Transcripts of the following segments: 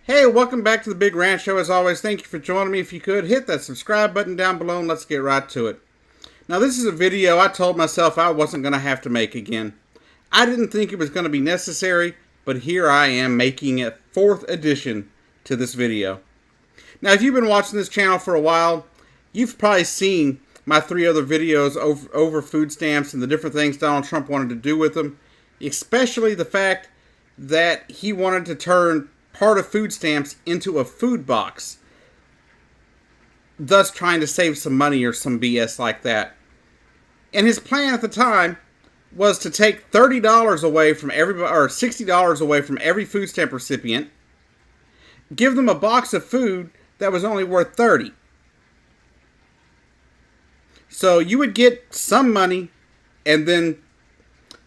Hey, welcome back to the Big Ranch Show. As always, thank you for joining me. If you could, hit that subscribe button down below and let's get right to it. Now, this is a video I told myself I wasn't going to have to make again. I didn't think it was going to be necessary, but here I am making a fourth edition to this video. Now, if you've been watching this channel for a while, you've probably seen my three other videos over food stamps and the different things Donald Trump wanted to do with them, especially the fact that he wanted to turn part of food stamps into a food box, thus trying to save some money or some BS like that. And his plan at the time was to take $30 away from everybody, or $60 away from every food stamp recipient, give them a box of food that was only worth $30. So you would get some money, and then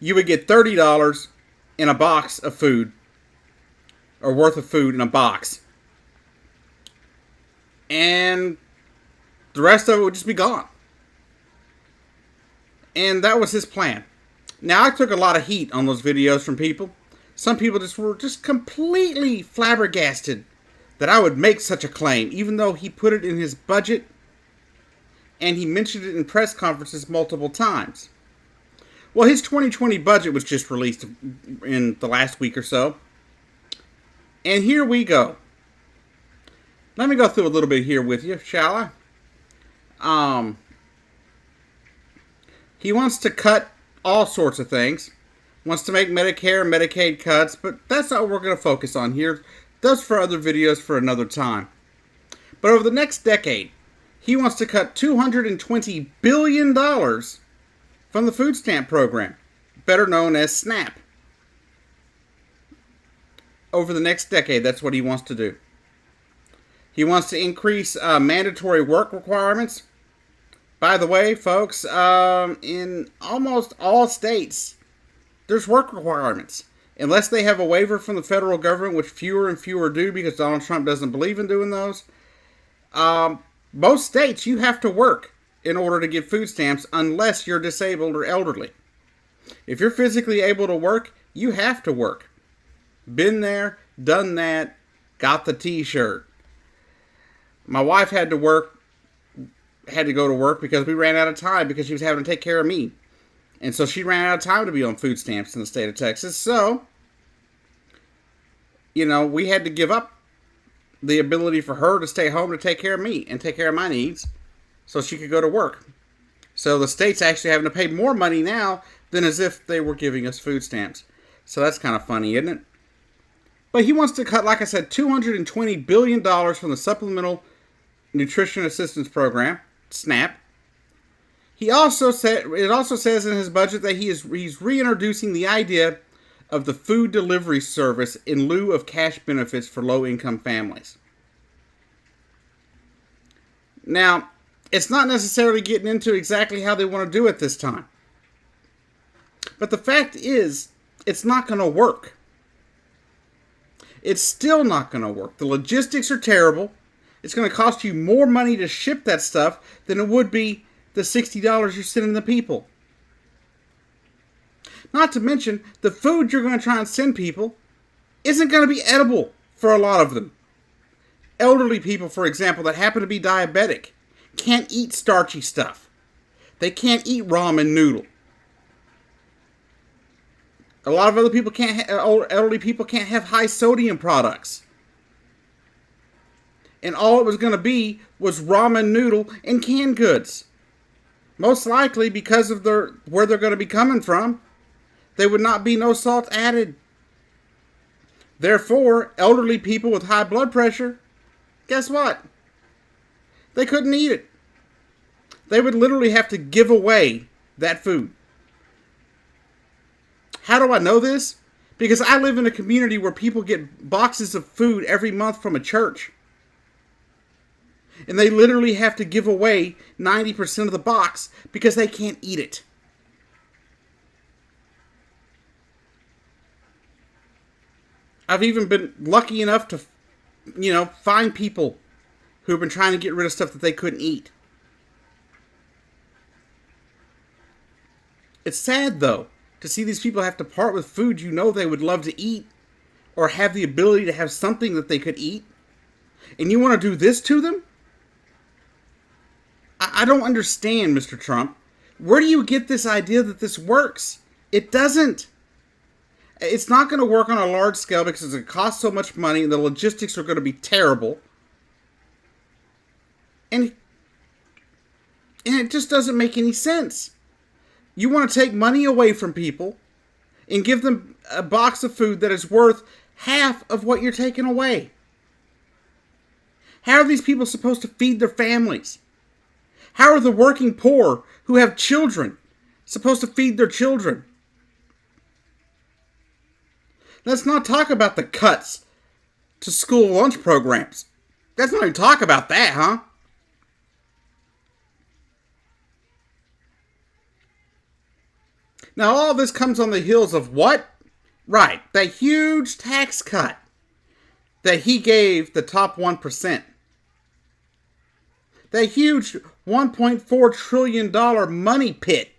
you would get $30 in a box of food, or worth of food in a box. And the rest of it would just be gone. And that was his plan. Now, I took a lot of heat on those videos from people. Some people were just completely flabbergasted that I would make such a claim, even though he put it in his budget and he mentioned it in press conferences multiple times. Well, his 2020 budget was just released in the last week or so. And here we go. Let me go through a little bit here with you, shall I? He wants to cut all sorts of things. Wants to make Medicare and Medicaid cuts, but that's not what we're going to focus on here. Those for other videos for another time. But over the next decade, he wants to cut $220 billion from the food stamp program, better known as SNAP. Over the next decade, that's what he wants to do. He wants to increase mandatory work requirements. By the way, folks, in almost all states, there's work requirements. Unless they have a waiver from the federal government, which fewer and fewer do because Donald Trump doesn't believe in doing those. Most states, you have to work in order to get food stamps unless you're disabled or elderly. If you're physically able to work, you have to work. Been there, done that, got the t-shirt. My wife had to go to work because we ran out of time because she was having to take care of me. And so she ran out of time to be on food stamps in the state of Texas. So, we had to give up the ability for her to stay home to take care of me and take care of my needs so she could go to work. So the state's actually having to pay more money now than as if they were giving us food stamps. So that's kind of funny, isn't it? But he wants to cut, like I said, $220 billion from the Supplemental Nutrition Assistance Program, SNAP. It also says in his budget that he's reintroducing the idea of the food delivery service in lieu of cash benefits for low-income families. Now, it's not necessarily getting into exactly how they want to do it this time. But the fact is, it's not going to work. It's still not going to work. The logistics are terrible. It's going to cost you more money to ship that stuff than it would be the $60 you're sending the people. Not to mention, the food you're going to try and send people isn't going to be edible for a lot of them. Elderly people, for example, that happen to be diabetic, can't eat starchy stuff. They can't eat ramen noodle. A lot of other people elderly people can't have high sodium products. And all it was going to be was ramen noodle and canned goods. Most likely because of where they're going to be coming from, there would not be no salt added. Therefore, elderly people with high blood pressure, guess what? They couldn't eat it. They would literally have to give away that food. How do I know this? Because I live in a community where people get boxes of food every month from a church. And they literally have to give away 90% of the box because they can't eat it. I've even been lucky enough to, find people who have been trying to get rid of stuff that they couldn't eat. It's sad, though, to see these people have to part with food you know they would love to eat or have the ability to have something that they could eat, and you want to do this to them? I don't understand, Mr. Trump. Where do you get this idea that this works? It doesn't. It's not going to work on a large scale because it costs so much money and the logistics are going to be terrible. And it just doesn't make any sense. You want to take money away from people and give them a box of food that is worth half of what you're taking away. How are these people supposed to feed their families? How are the working poor who have children supposed to feed their children? Let's not talk about the cuts to school lunch programs. Let's not even talk about that, huh? Now all this comes on the heels of what? Right, the huge tax cut that he gave the top 1%. That huge $1.4 trillion money pit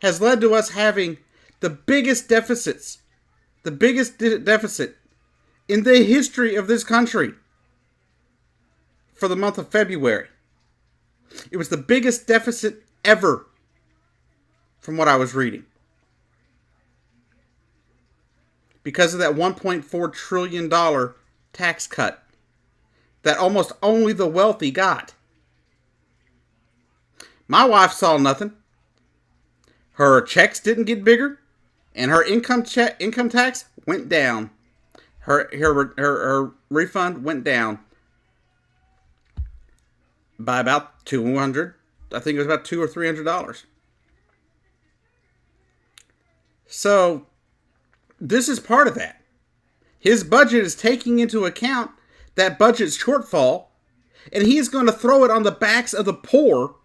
has led to us having the biggest deficit in the history of this country for the month of February. It was the biggest deficit ever from what I was reading. Because of that $1.4 trillion tax cut that almost only the wealthy got. My wife saw nothing. Her checks didn't get bigger, and her income tax went down. Her refund went down by about $200. I think it was about $200 or $300. So this is part of that. His budget is taking into account that budget shortfall, and he is going to throw it on the backs of the poor,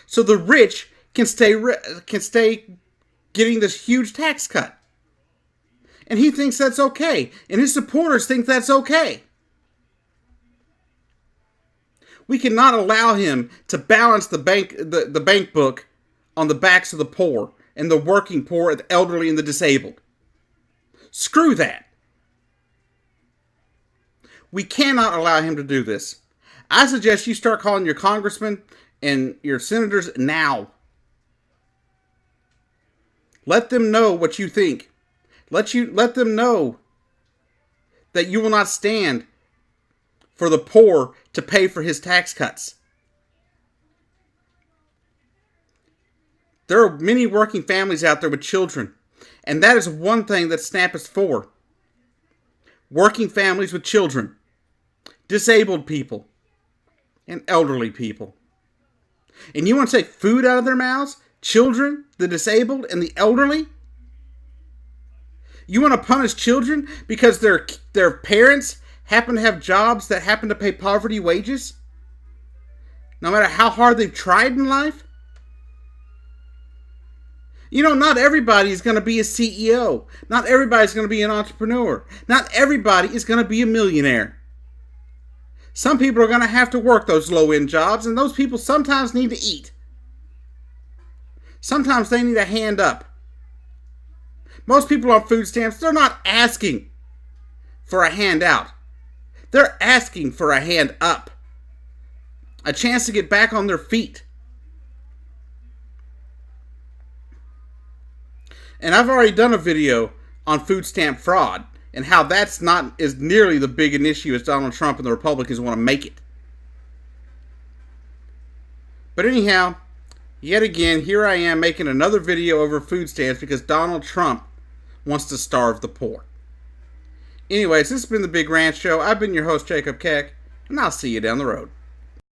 so the rich can stay getting this huge tax cut. And he thinks that's okay, and his supporters think that's okay. We cannot allow him to balance the bank book on the backs of the poor and the working poor, the elderly, and the disabled. Screw that. We cannot allow him to do this. I suggest you start calling your congressmen and your senators now. Let them know what you think. Let them know that you will not stand for the poor to pay for his tax cuts. There are many working families out there with children, and that is one thing that SNAP is for. Working families with children, disabled people, and elderly people. And you want to take food out of their mouths? Children, the disabled, and the elderly? You want to punish children because their parents happen to have jobs that happen to pay poverty wages? No matter how hard they've tried in life? You know, not everybody is going to be a CEO. Not everybody is going to be an entrepreneur. Not everybody is going to be a millionaire. Some people are going to have to work those low-end jobs, and those people sometimes need to eat. Sometimes they need a hand up. Most people on food stamps, they're not asking for a handout. They're asking for a hand up. A chance to get back on their feet. And I've already done a video on food stamp fraud and how that's not as nearly the big an issue as Donald Trump and the Republicans want to make it. But anyhow, yet again, here I am making another video over food stamps because Donald Trump wants to starve the poor. Anyways, this has been the Big Ranch Show. I've been your host, Jacob Keck, and I'll see you down the road.